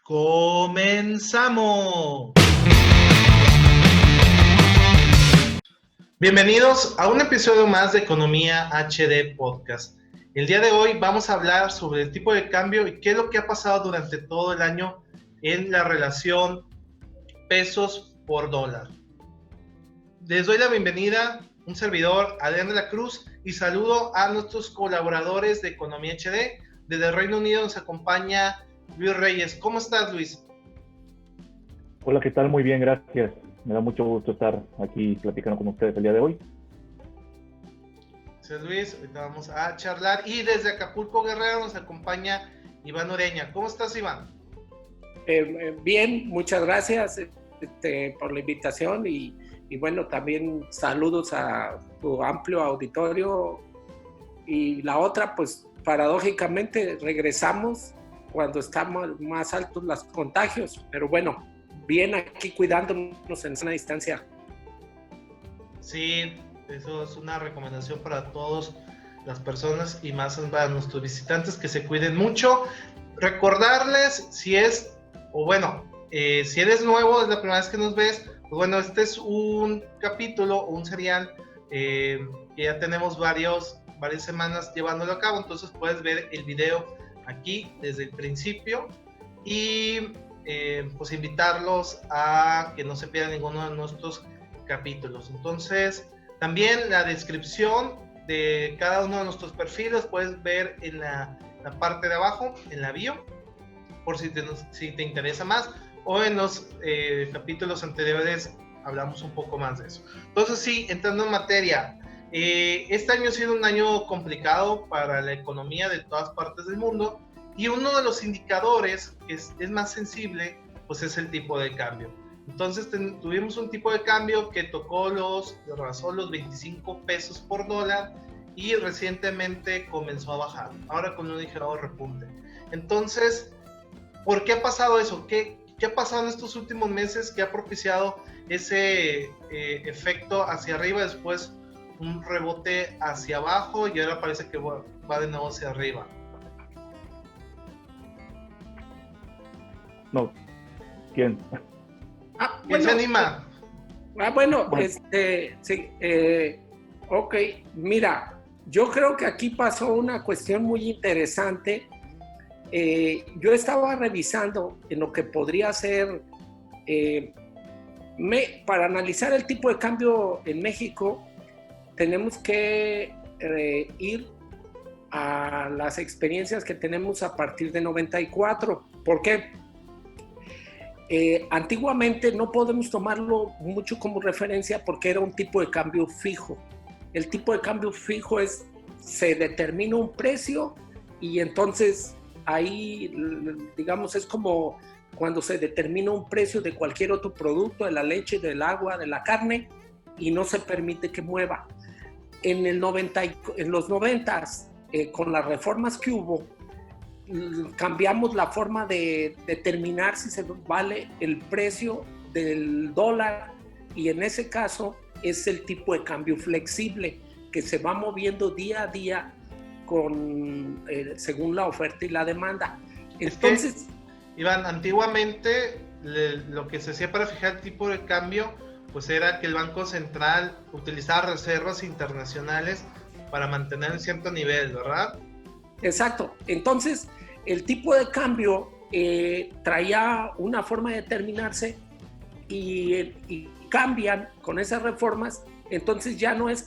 ¡Comenzamos! Bienvenidos a un episodio más de Economía HD Podcast. El día de hoy vamos a hablar sobre el tipo de cambio y qué es lo que ha pasado durante todo el año en la relación pesos por dólar. Les doy la bienvenida, un servidor, Adrián de la Cruz, y saludo a nuestros colaboradores de Economía HD. Desde el Reino Unido nos acompaña Luis Reyes. ¿Cómo estás, Luis? Hola, ¿qué tal? Muy bien, gracias. Me da mucho gusto estar aquí platicando con ustedes el día de hoy. Gracias, Luis. Ahorita vamos a charlar. Y desde Acapulco, Guerrero, nos acompaña Iván Oreña. ¿Cómo estás, Iván? Bien, muchas gracias por la invitación y bueno, también saludos a tu amplio auditorio. Y la otra, pues paradójicamente regresamos cuando están más altos los contagios, pero bueno, bien aquí cuidándonos en sana distancia. Sí, eso es una recomendación para todas las personas y más para nuestros visitantes que se cuiden mucho. Recordarles si eres nuevo, es la primera vez que nos ves, pues bueno, este es un capítulo, un serial que ya tenemos varias semanas llevándolo a cabo, entonces puedes ver el video aquí desde el principio y pues invitarlos a que no se pierdan ninguno de nuestros capítulos. Entonces, también la descripción de cada uno de nuestros perfiles puedes ver en la parte de abajo, en la bio, por si te interesa más, o en los capítulos anteriores hablamos un poco más de eso. Entonces, sí, entrando en materia, este año ha sido un año complicado para la economía de todas partes del mundo, y uno de los indicadores que es más sensible, pues es el tipo de cambio. Entonces tuvimos un tipo de cambio que rebasó los 25 pesos por dólar y recientemente comenzó a bajar, ahora con un ligero repunte. Entonces, ¿por qué ha pasado eso? ¿Qué ha pasado en estos últimos meses que ha propiciado ese efecto hacia arriba, después un rebote hacia abajo y ahora parece que va de nuevo hacia arriba? No, ¿quién? ¿Quién se anima? Bueno, sí, ok, mira, yo creo que aquí pasó una cuestión muy interesante. Yo estaba revisando en lo que podría ser, para analizar el tipo de cambio en México, tenemos que ir a las experiencias que tenemos a partir de 94. ¿Por qué? Antiguamente no podemos tomarlo mucho como referencia porque era un tipo de cambio fijo. El tipo de cambio fijo se determina un precio y entonces ahí, digamos, es como cuando se determina un precio de cualquier otro producto, de la leche, del agua, de la carne, y no se permite que mueva. En los 90s, con las reformas que hubo, cambiamos la forma de determinar si se vale el precio del dólar, y en ese caso es el tipo de cambio flexible que se va moviendo día a día según la oferta y la demanda. Entonces, Iván, antiguamente lo que se hacía para fijar el tipo de cambio pues era que el Banco Central utilizaba reservas internacionales para mantener un cierto nivel, ¿verdad? Exacto. Entonces, el tipo de cambio traía una forma de determinarse y cambian con esas reformas. Entonces ya no es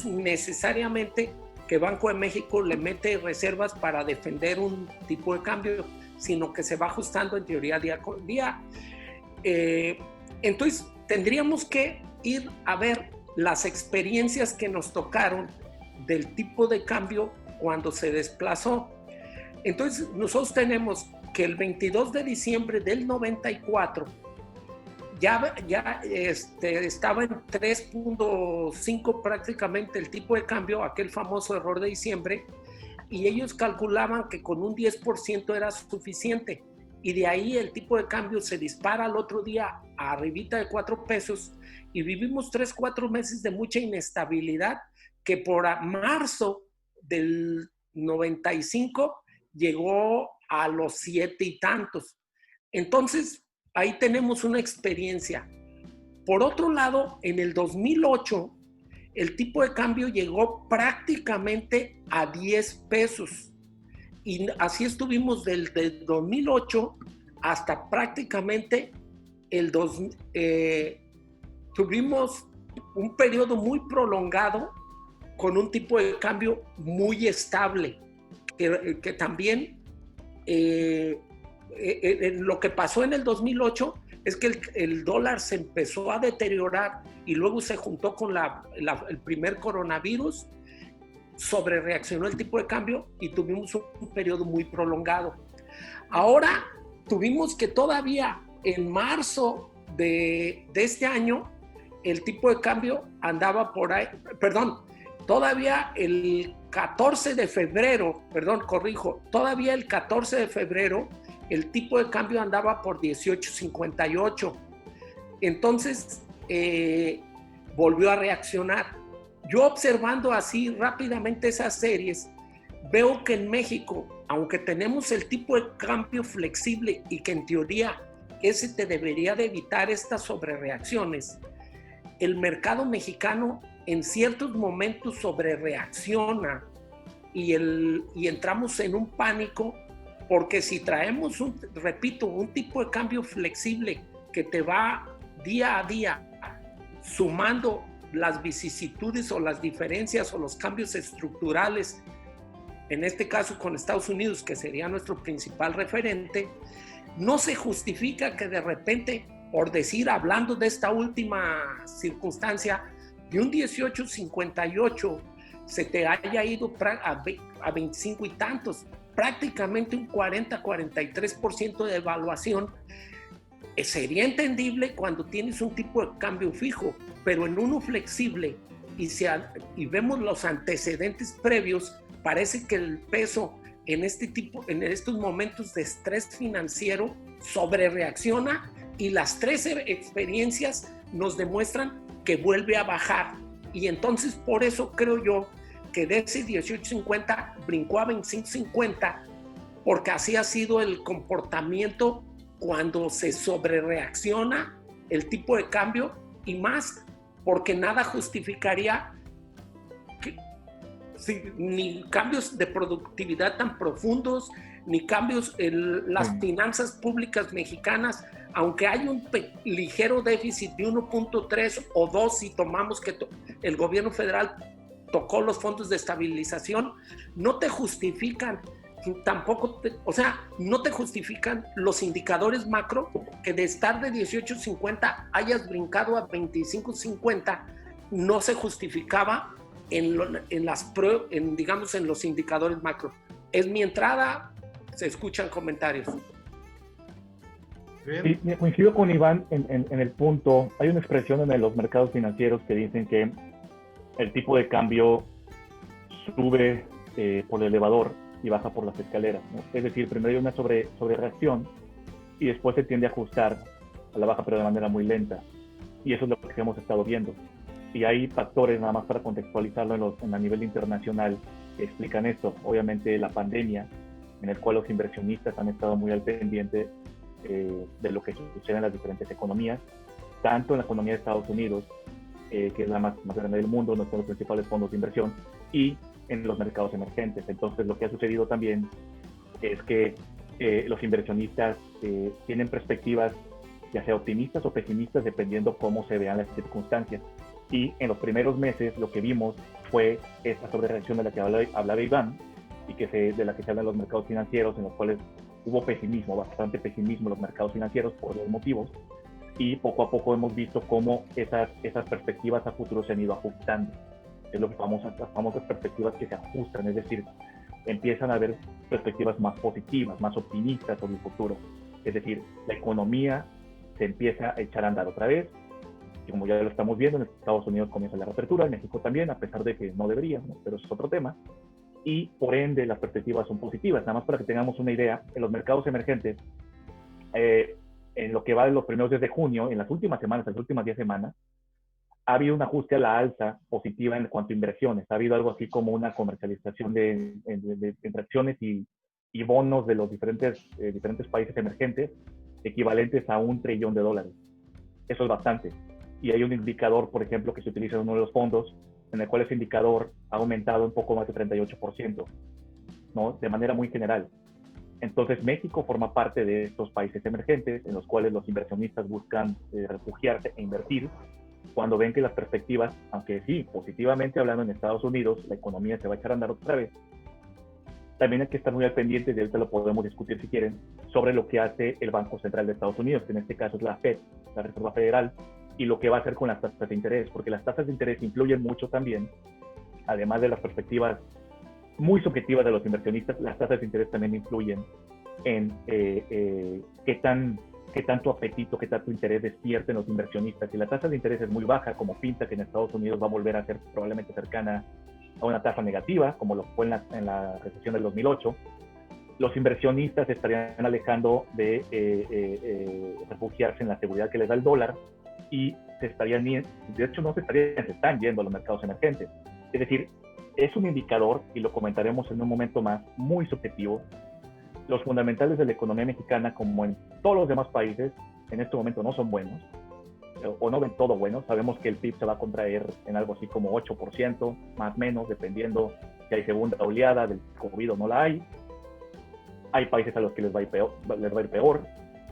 necesariamente que Banco de México le mete reservas para defender un tipo de cambio, sino que se va ajustando en teoría día con día. Entonces tendríamos que ir a ver las experiencias que nos tocaron del tipo de cambio cuando se desplazó. Entonces nosotros tenemos que el 22 de diciembre del 94 ya estaba en 3.5 prácticamente el tipo de cambio, aquel famoso error de diciembre, y ellos calculaban que con un 10% era suficiente, y de ahí el tipo de cambio se dispara al otro día a arribita de 4 pesos, y vivimos 3-4 meses de mucha inestabilidad, que por marzo del 95 llegó a los 7 y tantos. Entonces, ahí tenemos una experiencia. Por otro lado, en el 2008, el tipo de cambio llegó prácticamente a 10 pesos. Y así estuvimos desde 2008 hasta prácticamente tuvimos un periodo muy prolongado con un tipo de cambio muy estable, que también lo que pasó en el 2008 es que el dólar se empezó a deteriorar y luego se juntó con el primer coronavirus, sobrereaccionó el tipo de cambio y tuvimos un periodo muy prolongado. Ahora tuvimos que todavía en marzo de este año el tipo de cambio andaba por ahí, todavía el 14 de febrero, todavía el 14 de febrero el tipo de cambio andaba por 18.58. Entonces volvió a reaccionar. Yo observando así rápidamente esas series, veo que en México, aunque tenemos el tipo de cambio flexible y que en teoría ese te debería de evitar estas sobrereacciones, el mercado mexicano en ciertos momentos sobrereacciona y entramos en un pánico, porque si traemos un tipo de cambio flexible que te va día a día sumando las vicisitudes o las diferencias o los cambios estructurales, en este caso con Estados Unidos, que sería nuestro principal referente, no se justifica que de repente, por decir, hablando de esta última circunstancia, de un 18.58 se te haya ido a 25 y tantos, prácticamente un 40-43% de devaluación. Sería entendible cuando tienes un tipo de cambio fijo, pero en uno flexible y vemos los antecedentes previos, parece que el peso en estos momentos de estrés financiero sobrereacciona y las tres experiencias nos demuestran que vuelve a bajar. Y entonces por eso creo yo que de ese 18.50 brincó a 25.50, porque así ha sido el comportamiento cuando se sobrereacciona el tipo de cambio, y más porque nada justificaría ni cambios de productividad tan profundos, ni cambios en las finanzas públicas mexicanas, aunque hay un ligero déficit de 1.3 o 2 si tomamos que el gobierno federal tocó los fondos de estabilización, no te justifican no te justifican los indicadores macro que de estar de 18.50 hayas brincado a 25.50, no se justificaba en los indicadores macro. Es mi entrada, se escuchan comentarios. Sí, coincido con Iván en el punto. Hay una expresión en los mercados financieros que dicen que el tipo de cambio sube por el elevador y baja por las escaleras, ¿no? Es decir, primero hay una sobrereacción y después se tiende a ajustar a la baja, pero de manera muy lenta. Y eso es lo que hemos estado viendo. Y hay factores, nada más para contextualizarlo a nivel internacional, que explican esto. Obviamente la pandemia, en el cual los inversionistas han estado muy al pendiente de lo que sucede en las diferentes economías, tanto en la economía de Estados Unidos, que es la más grande del mundo, uno de los principales fondos de inversión, y en los mercados emergentes. Entonces, lo que ha sucedido también es que los inversionistas tienen perspectivas ya sea optimistas o pesimistas, dependiendo cómo se vean las circunstancias. Y en los primeros meses lo que vimos fue esta sobrereacción de la que hablaba Iván, y de la que se habla en los mercados financieros, en los cuales hubo pesimismo, bastante pesimismo en los mercados financieros por dos motivos, y poco a poco hemos visto cómo esas perspectivas a futuro se han ido ajustando. Es lo que las famosas perspectivas que se ajustan, es decir, empiezan a haber perspectivas más positivas, más optimistas sobre el futuro. Es decir, la economía se empieza a echar a andar otra vez, y como ya lo estamos viendo, en Estados Unidos comienza la reapertura, en México también, a pesar de que no debería, ¿no? Pero eso es otro tema, y por ende las perspectivas son positivas. Nada más para que tengamos una idea, en los mercados emergentes, en lo que va de los primeros días de junio, en las últimas semanas, las últimas 10 semanas, ha habido un ajuste a la alza positiva en cuanto a inversiones. Ha habido algo así como una comercialización de acciones y bonos de los diferentes países emergentes equivalentes a $1 trillón. Eso es bastante. Y hay un indicador, por ejemplo, que se utiliza en uno de los fondos, en el cual ese indicador ha aumentado un poco más de 38%, ¿no? De manera muy general. Entonces, México forma parte de estos países emergentes en los cuales los inversionistas buscan refugiarse e invertir cuando ven que las perspectivas, aunque sí, positivamente hablando en Estados Unidos, la economía se va a echar a andar otra vez, también hay que estar muy al pendiente, y ahorita lo podemos discutir si quieren, sobre lo que hace el Banco Central de Estados Unidos, que en este caso es la FED, la Reserva Federal, y lo que va a hacer con las tasas de interés, porque las tasas de interés influyen mucho también, además de las perspectivas muy subjetivas de los inversionistas, las tasas de interés también influyen en qué tanto apetito, qué tanto interés despierten los inversionistas. Si la tasa de interés es muy baja, como pinta que en Estados Unidos va a volver a ser probablemente cercana a una tasa negativa, como lo fue en la recesión del 2008, los inversionistas se estarían alejando de refugiarse en la seguridad que les da el dólar y se están yendo a los mercados emergentes. Es decir, es un indicador, y lo comentaremos en un momento más, muy subjetivo. Los fundamentales de la economía mexicana, como en todos los demás países, en este momento no son buenos, o no ven todo bueno. Sabemos que el PIB se va a contraer en algo así como 8%, más o menos, dependiendo si hay segunda oleada del COVID o no la hay. Hay países a los que les va a ir peor,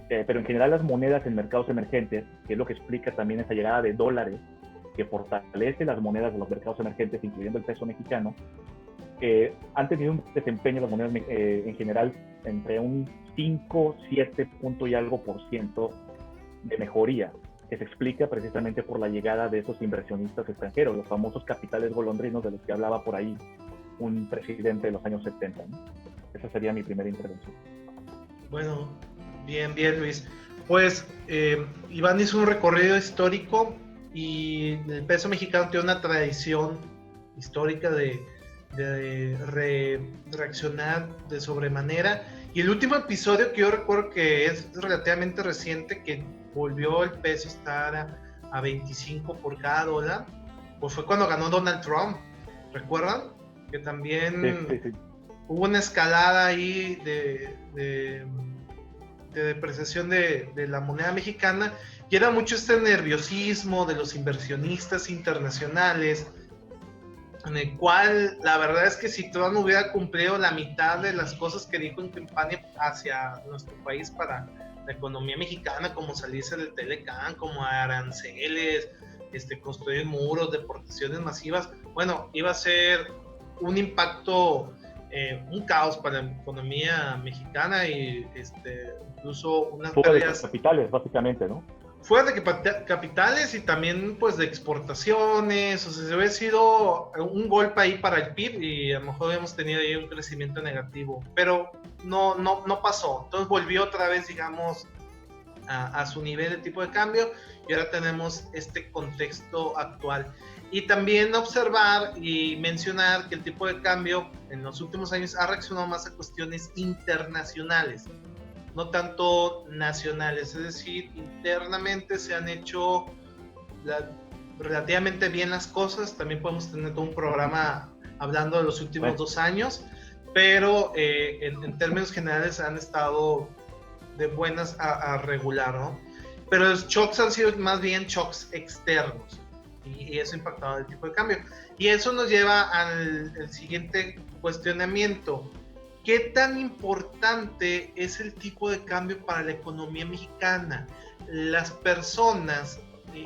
pero en general las monedas en mercados emergentes, que es lo que explica también esa llegada de dólares, que fortalece las monedas de los mercados emergentes, incluyendo el peso mexicano, han tenido un desempeño las monedas en general entre un 5, 7 punto y algo por ciento de mejoría, que se explica precisamente por la llegada de esos inversionistas extranjeros, los famosos capitales golondrinos de los que hablaba por ahí un presidente de los años 70, ¿no? Esa sería mi primera intervención. Bueno, bien, Luis. Pues Iván hizo un recorrido histórico y el peso mexicano tiene una tradición histórica de reaccionar de sobremanera. Y el último episodio que yo recuerdo que es relativamente reciente, que volvió el peso a estar a 25 por cada dólar, pues fue cuando ganó Donald Trump. ¿Recuerdan? Que también sí. Hubo una escalada ahí de depreciación de la moneda mexicana, y era mucho este nerviosismo de los inversionistas internacionales, en el cual la verdad es que si Trump hubiera cumplido la mitad de las cosas que dijo en campaña hacia nuestro país para la economía mexicana, como salirse del Telecán, como aranceles, construir muros, deportaciones masivas, bueno, iba a ser un impacto, un caos para la economía mexicana, y incluso unas fuera pérdidas de capitales, básicamente, ¿no? Fuera de capitales y también pues de exportaciones. O sea, se hubiera sido un golpe ahí para el PIB y a lo mejor hemos tenido ahí un crecimiento negativo, pero no pasó. Entonces volvió otra vez, digamos, a su nivel de tipo de cambio, y ahora tenemos este contexto actual. Y también observar y mencionar que el tipo de cambio en los últimos años ha reaccionado más a cuestiones internacionales, no tanto nacionales. Es decir, internamente se han hecho relativamente bien las cosas. También podemos tener todo un programa hablando de los últimos 2 años, pero en términos generales han estado de buenas a regular, ¿no? Pero los shocks han sido más bien shocks externos, y eso ha impactado el tipo de cambio. Y eso nos lleva al siguiente cuestionamiento: ¿qué tan importante es el tipo de cambio para la economía mexicana? Las personas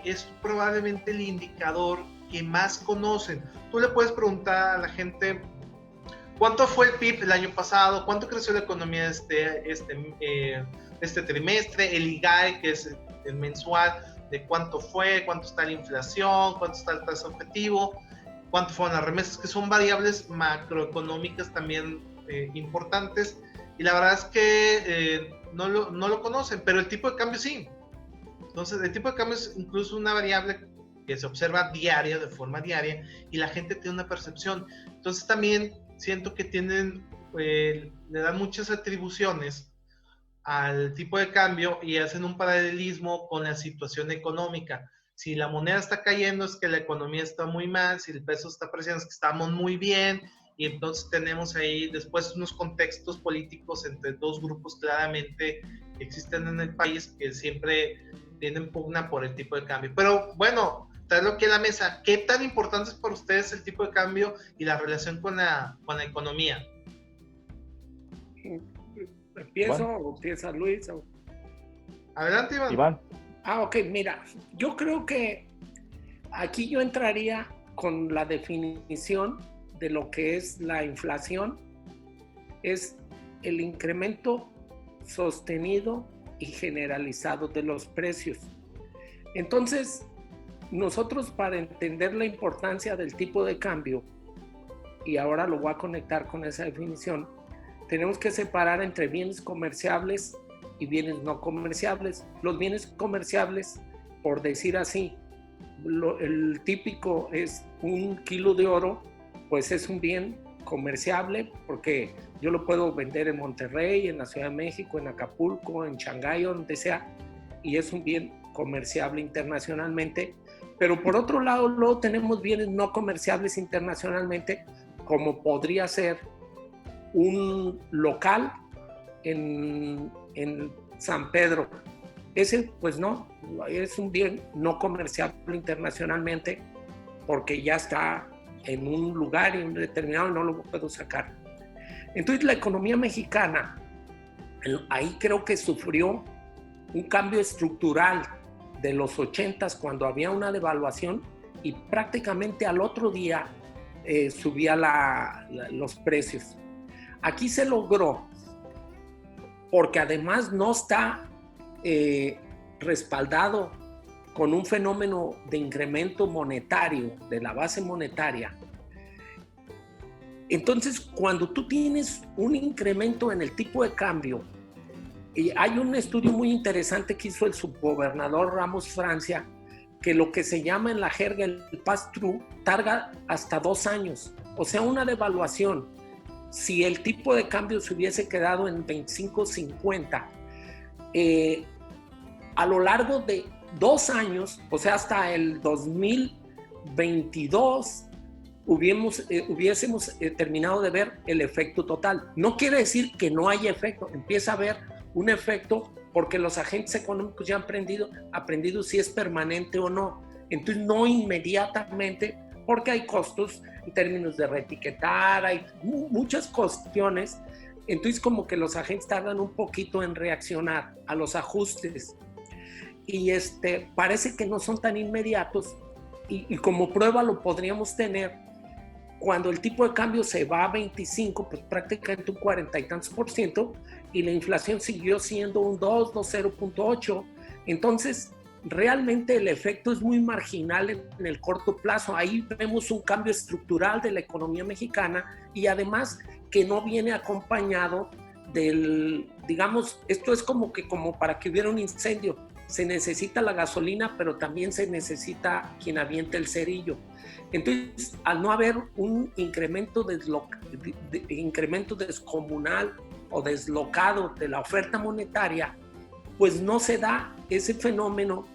es probablemente el indicador que más conocen. Tú le puedes preguntar a la gente cuánto fue el PIB el año pasado, cuánto creció la economía este trimestre, el IGAE, que es el mensual, de cuánto fue, cuánto está la inflación, cuánto está el tasa objetivo, cuánto fueron las remesas, que son variables macroeconómicas también importantes, y la verdad es que no lo conocen, pero el tipo de cambio sí. Entonces el tipo de cambio es incluso una variable que se observa de forma diaria, y la gente tiene una percepción. Entonces también siento que le dan muchas atribuciones al tipo de cambio y hacen un paralelismo con la situación económica. Si la moneda está cayendo es que la economía está muy mal, si el peso está apreciando es que estamos muy bien, y entonces tenemos ahí después unos contextos políticos entre dos grupos claramente que existen en el país que siempre tienen pugna por el tipo de cambio. Pero bueno, traerlo aquí a la mesa, ¿qué tan importante es para ustedes el tipo de cambio y la relación con la economía? ¿Empiezo o empieza Luis? Adelante, Iván. Iván. Ok, mira, yo creo que aquí yo entraría con la definición de lo que es la inflación. Es el incremento sostenido y generalizado de los precios. Entonces, nosotros para entender la importancia del tipo de cambio, y ahora lo voy a conectar con esa definición, tenemos que separar entre bienes comerciables y bienes no comerciables. Los bienes comerciables, por decir así, el típico es 1 kilo de oro, pues es un bien comerciable porque yo lo puedo vender en Monterrey, en la Ciudad de México, en Acapulco, en Shanghái, donde sea, y es un bien comerciable internacionalmente. Pero por otro lado, luego tenemos bienes no comerciables internacionalmente, como podría ser un local en San Pedro. Ese, pues no, es un bien no comerciable internacionalmente porque ya está en un lugar determinado y no lo puedo sacar. Entonces la economía mexicana, ahí creo que sufrió un cambio estructural de los 80s cuando había una devaluación y prácticamente al otro día subía los precios. Aquí se logró porque además no está respaldado con un fenómeno de incremento monetario de la base monetaria. Entonces, cuando tú tienes un incremento en el tipo de cambio, y hay un estudio muy interesante que hizo el subgobernador Ramos Francia, que lo que se llama en la jerga el pass-through tarda hasta 2 años. O sea, una devaluación, si el tipo de cambio se hubiese quedado en 25.50, a lo largo de 2 años, o sea, hasta el 2022, hubiésemos terminado de ver el efecto total. No quiere decir que no haya efecto, empieza a haber un efecto porque los agentes económicos ya han aprendido si es permanente o no. Entonces, no inmediatamente, porque hay costos en términos de reetiquetar, hay muchas cuestiones. Entonces, como que los agentes tardan un poquito en reaccionar a los ajustes. Y parece que no son tan inmediatos. Y como prueba lo podríamos tener cuando el tipo de cambio se va a 25, pues prácticamente un 40 y tantos %, y la inflación siguió siendo un 0.8. Entonces, realmente el efecto es muy marginal en el corto plazo. Ahí vemos un cambio estructural de la economía mexicana y además que no viene acompañado del, digamos, esto es como para que hubiera un incendio. Se necesita la gasolina, pero también se necesita quien aviente el cerillo. Entonces, al no haber un incremento descomunal o deslocado de la oferta monetaria, pues no se da ese fenómeno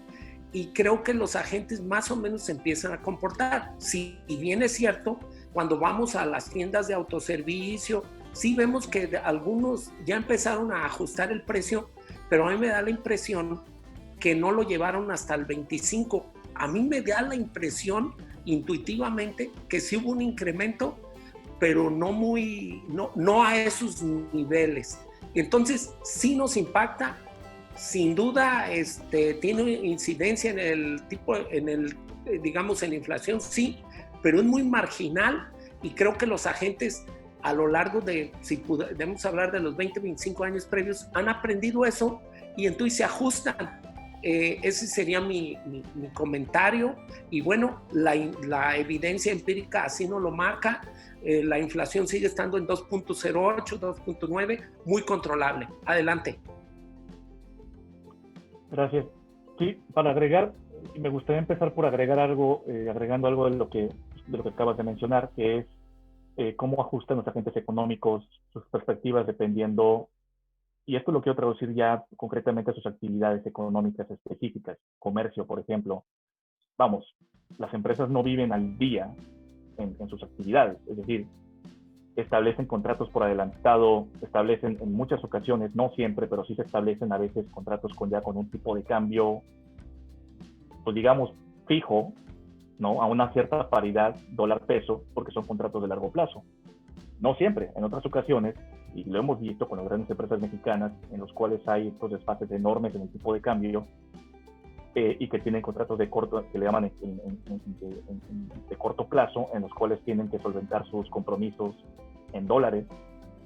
y creo que los agentes más o menos se empiezan a comportar. Si bien es cierto, cuando vamos a las tiendas de autoservicio, sí vemos que algunos ya empezaron a ajustar el precio, pero a mí me da la impresión que no lo llevaron hasta el 25. A mí me da la impresión intuitivamente que sí hubo un incremento, pero no a esos niveles. Entonces, sí nos impacta, sin duda tiene incidencia en el tipo, digamos, en la inflación, sí, pero es muy marginal y creo que los agentes a lo largo de, si podemos hablar de los 20, 25 años previos, han aprendido eso y entonces se ajustan. Ese sería mi comentario y bueno, la evidencia empírica así nos lo marca. La inflación sigue estando en 2.08, 2.9, muy controlable. Adelante. Gracias. Sí, para agregar, me gustaría empezar por agregando algo de lo que acabas de mencionar, que es cómo ajustan los agentes económicos sus perspectivas dependiendo, y esto lo quiero traducir ya concretamente a sus actividades económicas específicas, comercio, por ejemplo. Vamos, las empresas no viven al día en sus actividades, es decir, establecen contratos por adelantado, establecen en muchas ocasiones, no siempre, pero sí se establecen a veces contratos con un tipo de cambio, pues digamos, fijo, ¿no? A una cierta paridad dólar-peso, porque son contratos de largo plazo. No siempre, en otras ocasiones, y lo hemos visto con las grandes empresas mexicanas, en los cuales hay estos desfases enormes en el tipo de cambio, y que tienen contratos de corto, que le llaman de corto plazo, en los cuales tienen que solventar sus compromisos en dólares,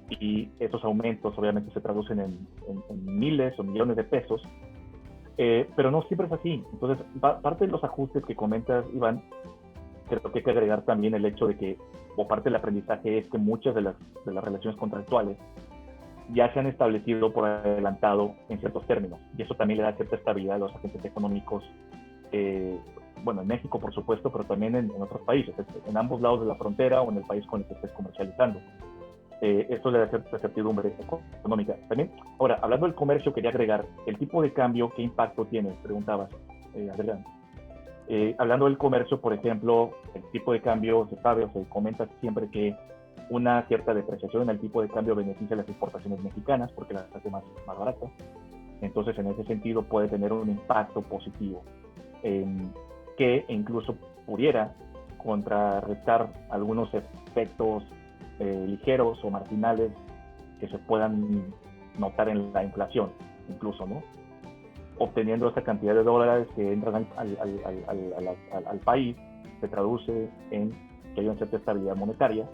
y esos aumentos obviamente se traducen en miles o millones de pesos, pero no siempre es así. Entonces, parte de los ajustes que comentas, Iván, creo que hay que agregar también el hecho de que, o parte del aprendizaje es que muchas de las relaciones contractuales ya se han establecido por adelantado en ciertos términos, y eso también le da cierta estabilidad a los agentes económicos, bueno, en México por supuesto, pero también en otros países, en ambos lados de la frontera o en el país con el que estés comercializando. Esto le da cierta certidumbre económica. También, ahora, hablando del comercio, quería agregar el tipo de cambio, ¿qué impacto tiene? Preguntabas, Adrián. Hablando del comercio, por ejemplo, el tipo de cambio se sabe o se comenta siempre que una cierta depreciación en el tipo de cambio beneficia las exportaciones mexicanas porque las hace más baratas. Entonces, en ese sentido, puede tener un impacto positivo que incluso pudiera contrarrestar algunos efectos ligeros o marginales que se puedan notar en la inflación, incluso, ¿no? Obteniendo esa cantidad de dólares que entran al país, se traduce en que hay una cierta estabilidad monetaria.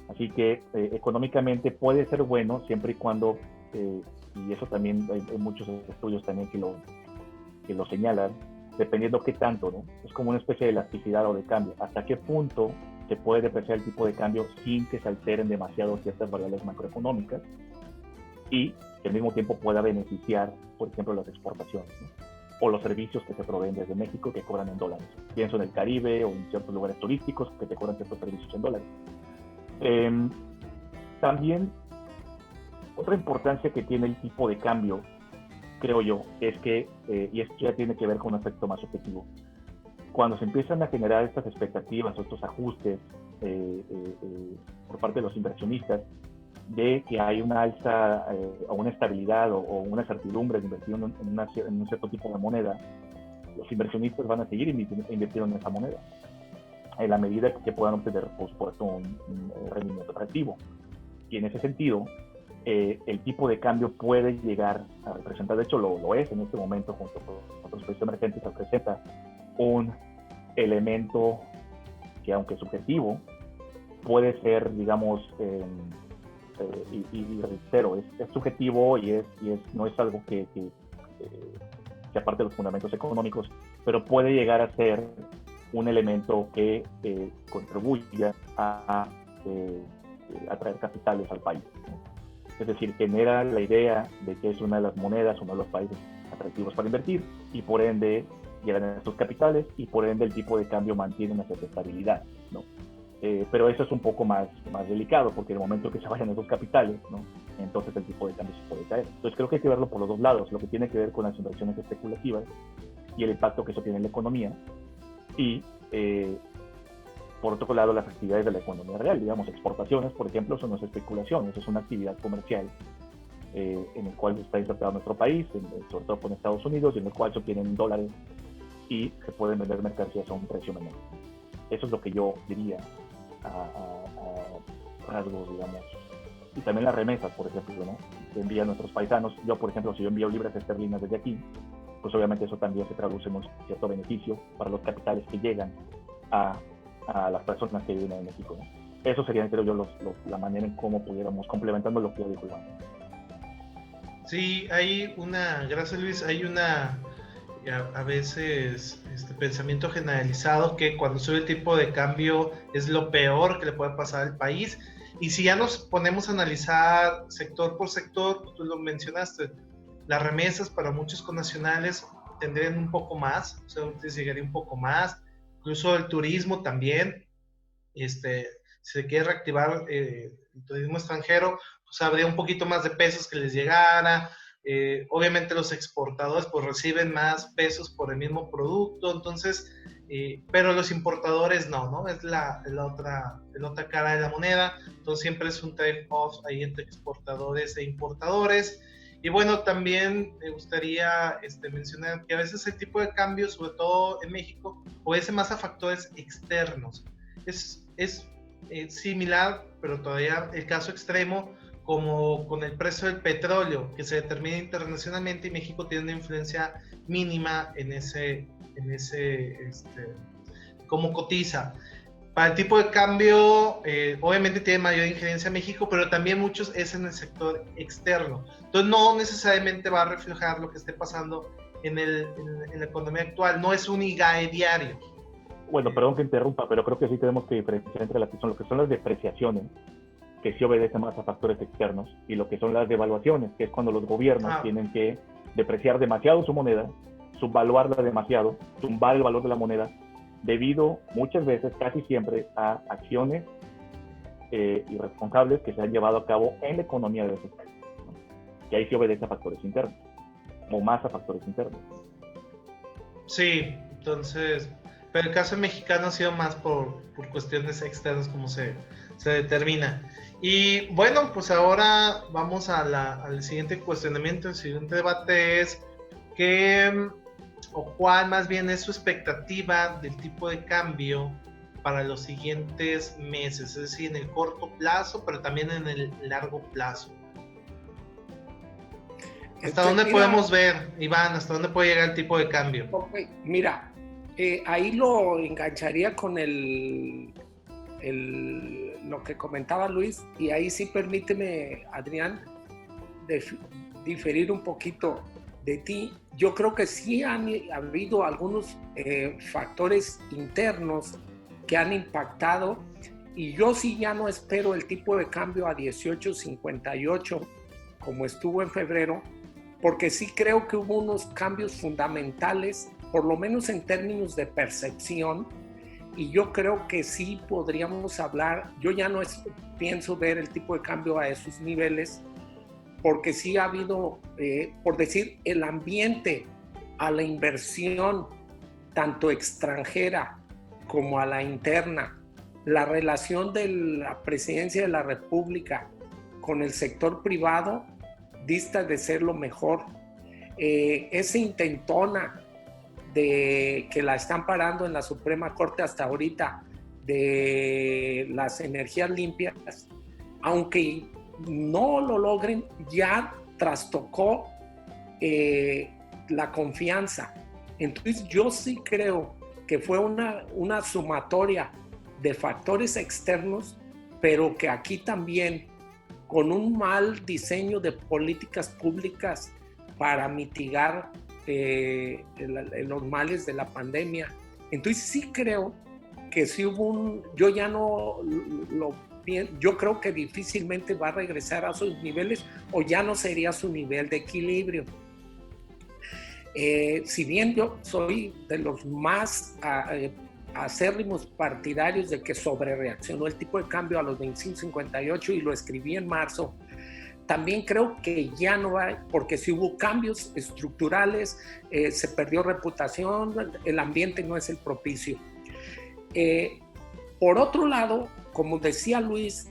Así que económicamente puede ser bueno siempre y cuando, y eso también hay muchos estudios también que lo señalan, dependiendo qué tanto, ¿no? Es como una especie de elasticidad o de cambio. ¿Hasta qué punto se puede depreciar el tipo de cambio sin que se alteren demasiado ciertas variables macroeconómicas y que al mismo tiempo pueda beneficiar, por ejemplo, las exportaciones, ¿no? O los servicios que se proveen desde México que cobran en dólares? Pienso en el Caribe o en ciertos lugares turísticos que te cobran ciertos servicios en dólares. También otra importancia que tiene el tipo de cambio, creo yo, es que, y esto ya tiene que ver con un aspecto más objetivo, cuando se empiezan a generar estas expectativas o estos ajustes por parte de los inversionistas de que hay una alza o una estabilidad o una certidumbre de inversión en un cierto tipo de moneda, los inversionistas van a seguir invirtiendo en esa moneda en la medida que puedan obtener, por supuesto, un rendimiento atractivo. Y en ese sentido, el tipo de cambio puede llegar a representar, de hecho lo es en este momento, junto con otros países emergentes, representa un elemento que, aunque subjetivo, puede ser, digamos, y reitero, es subjetivo y no es algo que aparte de los fundamentos económicos, pero puede llegar a ser un elemento que contribuya a atraer capitales al país, ¿no? Es decir, genera la idea de que es una de las monedas, uno de los países atractivos para invertir, y por ende llegan estos capitales y por ende el tipo de cambio mantiene una cierta estabilidad, ¿no? Pero eso es un poco más delicado, porque en el momento que se vayan esos capitales, ¿no? Entonces el tipo de cambio se puede caer. Entonces creo que hay que verlo por los dos lados, lo que tiene que ver con las inversiones especulativas y el impacto que eso tiene en la economía, y por otro lado las actividades de la economía real, digamos, exportaciones, por ejemplo, eso no es especulación, eso es una actividad comercial en el cual está insertado nuestro país, sobre todo con Estados Unidos, y en el cual se obtienen dólares y se pueden vender mercancías a un precio menor. Eso es lo que yo diría a rasgos, digamos. Y también las remesas, por ejemplo, ¿no? Que envían nuestros paisanos. Yo, por ejemplo, si yo envío libras esterlinas desde aquí, pues obviamente eso también se traduce en un cierto beneficio para los capitales que llegan a las personas que viven en México, ¿no? Eso sería, creo yo, la manera en cómo pudiéramos, complementando lo que yo digo, Iván. Sí, gracias Luis, hay a veces pensamiento generalizado que cuando sube el tipo de cambio es lo peor que le puede pasar al país. Y si ya nos ponemos a analizar sector por sector, tú lo mencionaste, las remesas para muchos connacionales tendrían un poco más, o sea, llegaría un poco más, incluso el turismo también, si se quiere reactivar el turismo extranjero, pues habría un poquito más de pesos que les llegara. Obviamente los exportadores pues reciben más pesos por el mismo producto, entonces pero los importadores no, es la otra cara de la moneda, entonces siempre es un trade-off ahí entre exportadores e importadores. Y bueno, también me gustaría mencionar que a veces el tipo de cambio, sobre todo en México, obedece más a factores externos. Es similar, pero todavía el caso extremo, como con el precio del petróleo, que se determina internacionalmente y México tiene una influencia mínima en ese cómo cotiza. Para el tipo de cambio, obviamente tiene mayor injerencia México, pero también muchos es en el sector externo. Entonces no necesariamente va a reflejar lo que esté pasando en la economía actual. No es un IGAE diario. Bueno, perdón que interrumpa, pero creo que sí tenemos que diferenciar entre lo que son las depreciaciones, que sí obedecen más a factores externos, y lo que son las devaluaciones, que es cuando los gobiernos tienen que depreciar demasiado su moneda, subvaluarla demasiado, tumbar el valor de la moneda, debido muchas veces, casi siempre, a acciones irresponsables que se han llevado a cabo en la economía de esos países, ¿no? Y ahí sí obedece a factores internos, o más a factores internos. Sí, entonces, pero el caso mexicano ha sido más por cuestiones externas como se determina. Y bueno, pues ahora vamos al siguiente cuestionamiento. El siguiente debate es cuál más bien es su expectativa del tipo de cambio para los siguientes meses, es decir, en el corto plazo, pero también en el largo plazo. ¿Hasta dónde podemos ver, Iván, hasta dónde puede llegar el tipo de cambio? Okay, mira, ahí lo engancharía con lo que comentaba Luis, y ahí sí permíteme, Adrián, diferir un poquito de ti. Yo creo que sí han habido algunos factores internos que han impactado, y yo sí ya no espero el tipo de cambio a 18.58 como estuvo en febrero, porque sí creo que hubo unos cambios fundamentales, por lo menos en términos de percepción, y yo creo que sí podríamos hablar. Yo ya no pienso ver el tipo de cambio a esos niveles, porque sí ha habido, por decir, el ambiente a la inversión, tanto extranjera como a la interna, la relación de la Presidencia de la República con el sector privado dista de ser lo mejor. Esa intentona de que la están parando en la Suprema Corte hasta ahorita de las energías limpias, aunque no lo logren, ya trastocó la confianza. Entonces yo sí creo que fue una sumatoria de factores externos, pero que aquí también, con un mal diseño de políticas públicas para mitigar los males de la pandemia. Entonces sí creo que sí hubo yo ya no yo creo que difícilmente va a regresar a sus niveles, o ya no sería su nivel de equilibrio. Si bien yo soy de los más acérrimos partidarios de que sobrereaccionó el tipo de cambio a los 25.58, y lo escribí en marzo, también creo que ya no va, porque si hubo cambios estructurales, se perdió reputación, el ambiente no es el propicio. Por otro lado, como decía Luis,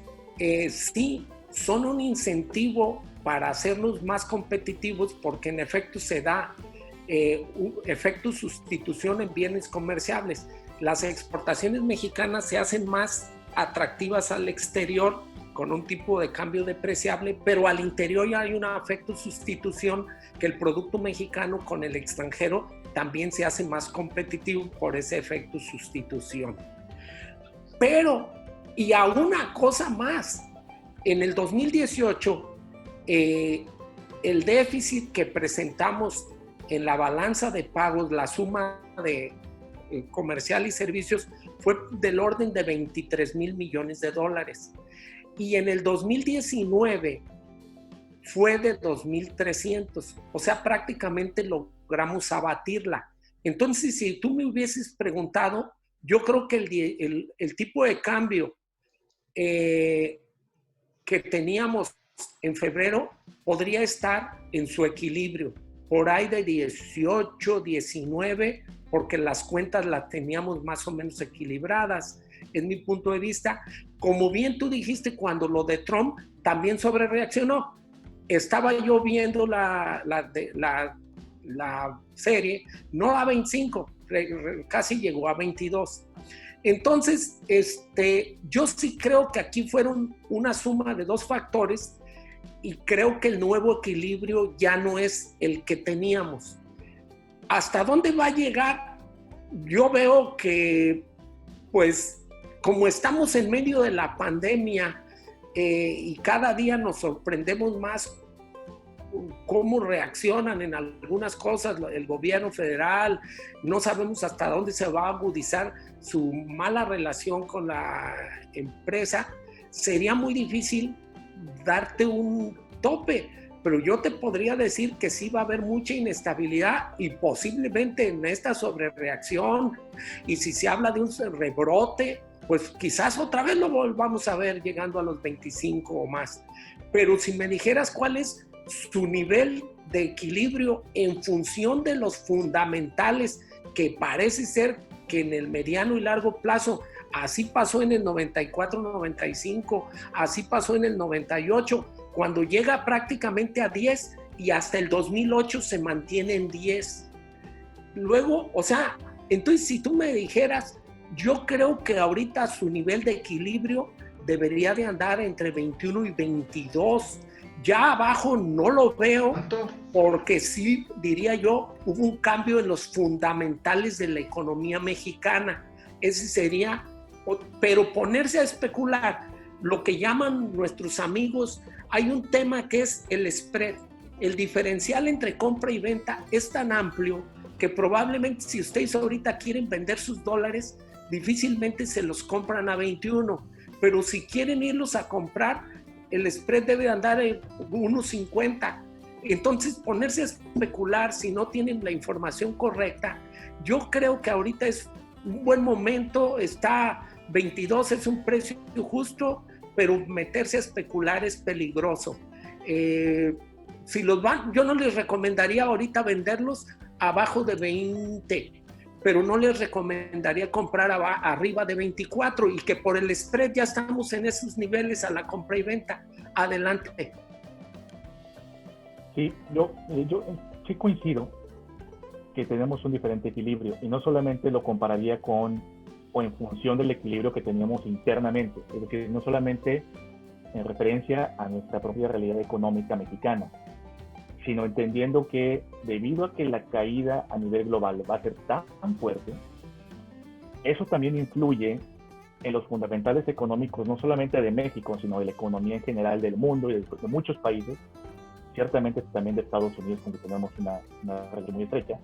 sí son un incentivo para hacerlos más competitivos, porque en efecto se da un efecto sustitución en bienes comerciables. Las exportaciones mexicanas se hacen más atractivas al exterior con un tipo de cambio depreciable, pero al interior ya hay un efecto sustitución, que el producto mexicano con el extranjero también se hace más competitivo por ese efecto sustitución. Pero, y a una cosa más, en el 2018, el déficit que presentamos en la balanza de pagos, la suma de comercial y servicios, fue del orden de 23,000 millones de dólares. Y en el 2019 fue de 2,300, o sea, prácticamente logramos abatirla. Entonces, si tú me hubieses preguntado, yo creo que el tipo de cambio que teníamos en febrero podría estar en su equilibrio, por ahí de 18, 19, porque las cuentas las teníamos más o menos equilibradas, es mi punto de vista. Como bien tú dijiste, cuando lo de Trump también sobrereaccionó. Estaba yo viendo la serie, no a 25, casi llegó a 22. Entonces, yo sí creo que aquí fueron una suma de dos factores y creo que el nuevo equilibrio ya no es el que teníamos. ¿Hasta dónde va a llegar? Yo veo que, pues, como estamos en medio de la pandemia y cada día nos sorprendemos más cómo reaccionan en algunas cosas el gobierno federal, no sabemos hasta dónde se va a agudizar su mala relación con la empresa, sería muy difícil darte un tope, pero yo te podría decir que sí va a haber mucha inestabilidad y posiblemente en esta sobrereacción, y si se habla de un rebrote, pues quizás otra vez lo volvamos a ver llegando a los 25 o más. Pero si me dijeras cuál es su nivel de equilibrio en función de los fundamentales, que parece ser que en el mediano y largo plazo, así pasó en el 94-95, así pasó en el 98, cuando llega prácticamente a 10 y hasta el 2008 se mantiene en 10. Luego, o sea, entonces si tú me dijeras, yo creo que ahorita su nivel de equilibrio debería de andar entre 21 y 22. Ya abajo no lo veo, porque sí, diría yo, hubo un cambio en los fundamentales de la economía mexicana. Ese sería, pero ponerse a especular, lo que llaman nuestros amigos, hay un tema que es el spread. El diferencial entre compra y venta es tan amplio que probablemente si ustedes ahorita quieren vender sus dólares, difícilmente se los compran a 21, pero si quieren irlos a comprar, el spread debe andar en 1.50. Entonces, ponerse a especular si no tienen la información correcta, yo creo que ahorita es un buen momento, está 22, es un precio justo, pero meterse a especular es peligroso. Si los van, yo no les recomendaría ahorita venderlos abajo de 20, pero no les recomendaría comprar arriba de 24, y que por el spread ya estamos en esos niveles a la compra y venta. Adelante. Sí, yo sí coincido que tenemos un diferente equilibrio, y no solamente lo compararía con o en función del equilibrio que teníamos internamente, es decir, no solamente en referencia a nuestra propia realidad económica mexicana, sino entendiendo que debido a que la caída a nivel global va a ser tan fuerte, eso también influye en los fundamentales económicos, no solamente de México, sino de la economía en general del mundo y de muchos países, ciertamente también de Estados Unidos, donde tenemos una relación muy estrecha.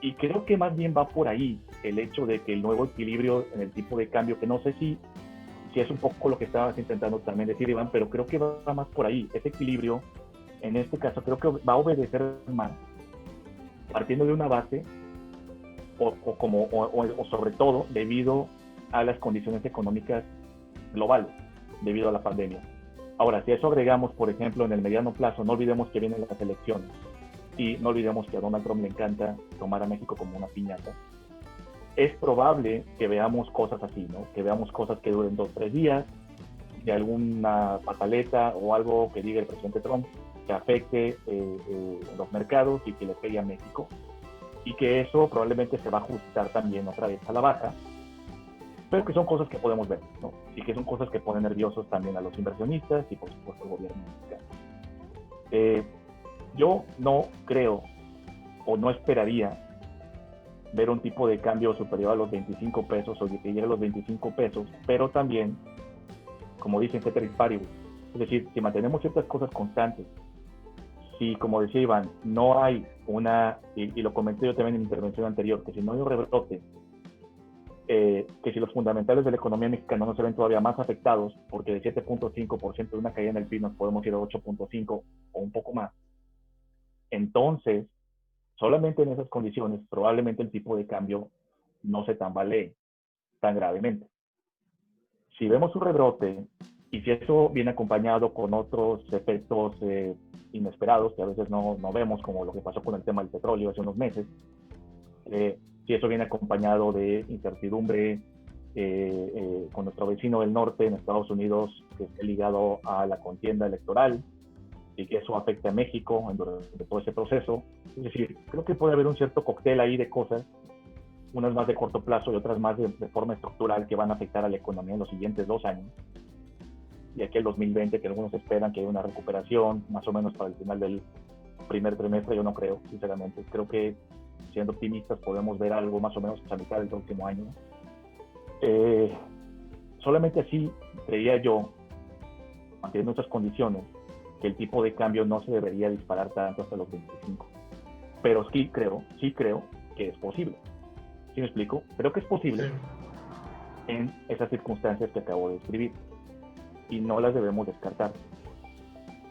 Y creo que más bien va por ahí el hecho de que el nuevo equilibrio en el tipo de cambio, que no sé si es un poco lo que estabas intentando también decir, Iván, pero creo que va más por ahí. Ese equilibrio, en este caso, creo que va a obedecer más partiendo de una base o sobre todo debido a las condiciones económicas globales, debido a la pandemia. Ahora, si a eso agregamos, por ejemplo, en el mediano plazo, no olvidemos que vienen las elecciones y no olvidemos que a Donald Trump le encanta tomar a México como una piñata. Es probable que veamos cosas así, ¿no? Que veamos cosas que duren 2 o 3 días, de alguna pataleta o algo que diga el presidente Trump que afecte los mercados y que le pegue a México, y que eso probablemente se va a ajustar también otra vez a la baja, pero que son cosas que podemos ver, ¿no? Y que son cosas que ponen nerviosos también a los inversionistas y por supuesto al gobierno mexicano. Yo no creo o no esperaría ver un tipo de cambio superior a los 25 pesos o que llegue a los 25 pesos, pero también, como dicen, ceteris paribus, es decir, si mantenemos ciertas cosas constantes, si, como decía Iván, no hay y lo comenté yo también en mi intervención anterior, que si no hay un rebrote, que si los fundamentales de la economía mexicana no se ven todavía más afectados, porque de 7.5% de una caída en el PIB nos podemos ir a 8.5 o un poco más, entonces, solamente en esas condiciones, probablemente el tipo de cambio no se tambalee tan gravemente. Si vemos un rebrote Y si eso viene acompañado con otros efectos inesperados que a veces no vemos, como lo que pasó con el tema del petróleo hace unos meses, si eso viene acompañado de incertidumbre con nuestro vecino del norte en Estados Unidos, que esté ligado a la contienda electoral, y que eso afecte a México durante todo ese proceso. Es decir, creo que puede haber un cierto cóctel ahí de cosas, unas más de corto plazo y otras más de forma estructural, que van a afectar a la economía en los siguientes 2 años. Y aquí el 2020, que algunos esperan que haya una recuperación más o menos para el final del primer trimestre, yo no creo, sinceramente. Creo que, siendo optimistas, podemos ver algo más o menos a mitad del próximo año. Solamente así creía yo, manteniendo nuestras condiciones, que el tipo de cambio no se debería disparar tanto hasta los 25. Pero sí creo que es posible. ¿Sí me explico? Creo que es posible en esas circunstancias que acabo de describir, y no las debemos descartar.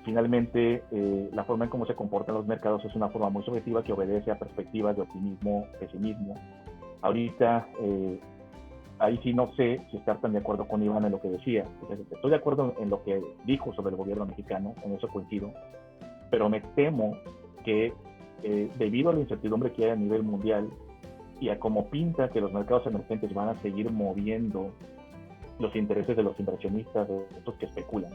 Finalmente, la forma en cómo se comportan los mercados es una forma muy subjetiva que obedece a perspectivas de optimismo, pesimismo. Ahorita, ahí sí no sé si estar tan de acuerdo con Iván en lo que decía. Estoy de acuerdo en lo que dijo sobre el gobierno mexicano, en eso coincido, pero me temo que debido a la incertidumbre que hay a nivel mundial y a cómo pinta que los mercados emergentes van a seguir moviendo los intereses de los inversionistas, de estos que especulan,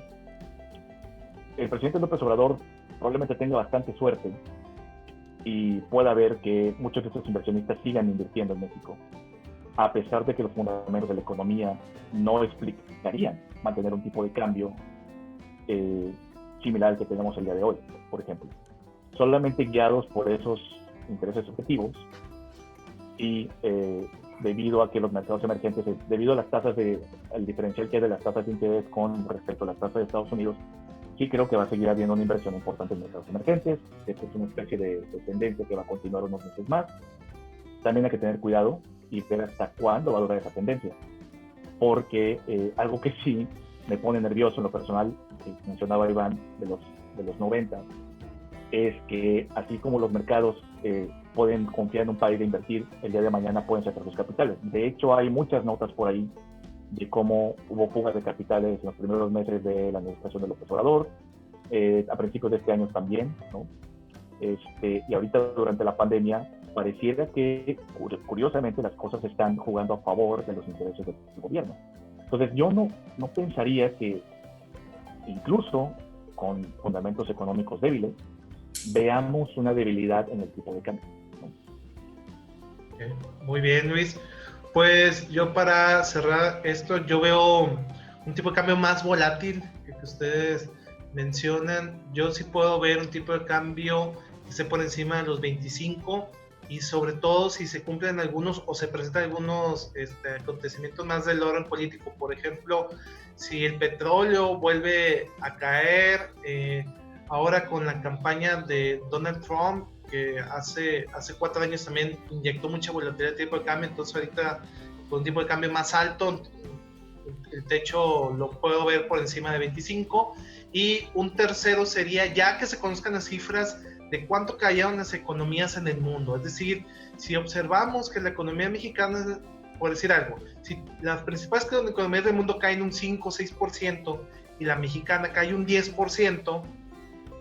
el presidente López Obrador probablemente tenga bastante suerte y pueda ver que muchos de estos inversionistas sigan invirtiendo en México, a pesar de que los fundamentos de la economía no explicarían mantener un tipo de cambio similar al que tenemos el día de hoy, por ejemplo. Solamente guiados por esos intereses objetivos y debido a que los mercados emergentes, debido a las tasas al diferencial que hay de las tasas de interés con respecto a las tasas de Estados Unidos, sí creo que va a seguir habiendo una inversión importante en mercados emergentes. Esto es una especie de tendencia que va a continuar unos meses más. También hay que tener cuidado y ver hasta cuándo va a durar esa tendencia, porque algo que sí me pone nervioso en lo personal, que mencionaba Iván, de los 90, es que así como los mercados pueden confiar en un país de invertir, el día de mañana pueden sacar sus capitales. De hecho, hay muchas notas por ahí de cómo hubo fugas de capitales en los primeros meses de la administración de López Obrador, a principios de este año también, ¿no? Y ahorita durante la pandemia pareciera que curiosamente las cosas están jugando a favor de los intereses del gobierno. Entonces yo no pensaría que incluso con fundamentos económicos débiles veamos una debilidad en el tipo de cambio, ¿no? Okay. Muy bien, Luis. Pues yo, para cerrar esto, yo veo un tipo de cambio más volátil que ustedes mencionan. Yo sí puedo ver un tipo de cambio que esté por encima de los 25, y sobre todo si se cumplen algunos o se presentan algunos acontecimientos más del orden político. Por ejemplo, si el petróleo vuelve a caer, ahora con la campaña de Donald Trump, que hace 4 años también inyectó mucha volatilidad de tipo de cambio, entonces ahorita con un tipo de cambio más alto, el techo lo puedo ver por encima de 25. Y un tercero sería ya que se conozcan las cifras de cuánto cayeron las economías en el mundo. Es decir, si observamos que la economía mexicana, por decir algo, si las principales economías del mundo caen un 5 o 6% y la mexicana cae un 10%,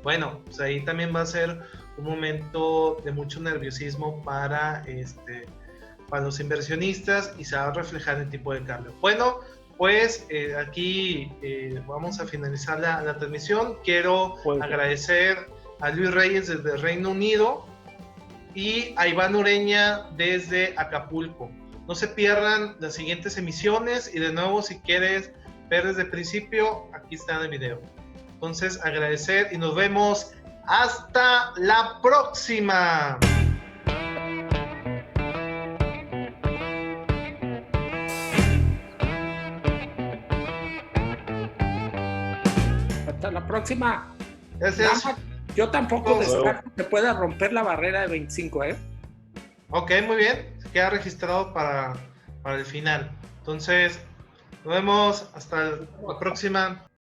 bueno, pues ahí también va a ser un momento de mucho nerviosismo para los inversionistas, y se va a reflejar en el tipo de cambio. Bueno, pues aquí vamos a finalizar la transmisión. Quiero agradecer a Luis Reyes desde Reino Unido y a Iván Ureña desde Acapulco. No se pierdan las siguientes emisiones, y de nuevo, si quieres ver desde el principio, aquí está el video. Entonces, agradecer y nos vemos hasta la próxima. Hasta la próxima. Gracias. Yo tampoco descarto que pueda romper la barrera de 25, ¿eh? Ok, muy bien. Queda registrado para el final. Entonces, nos vemos hasta la próxima.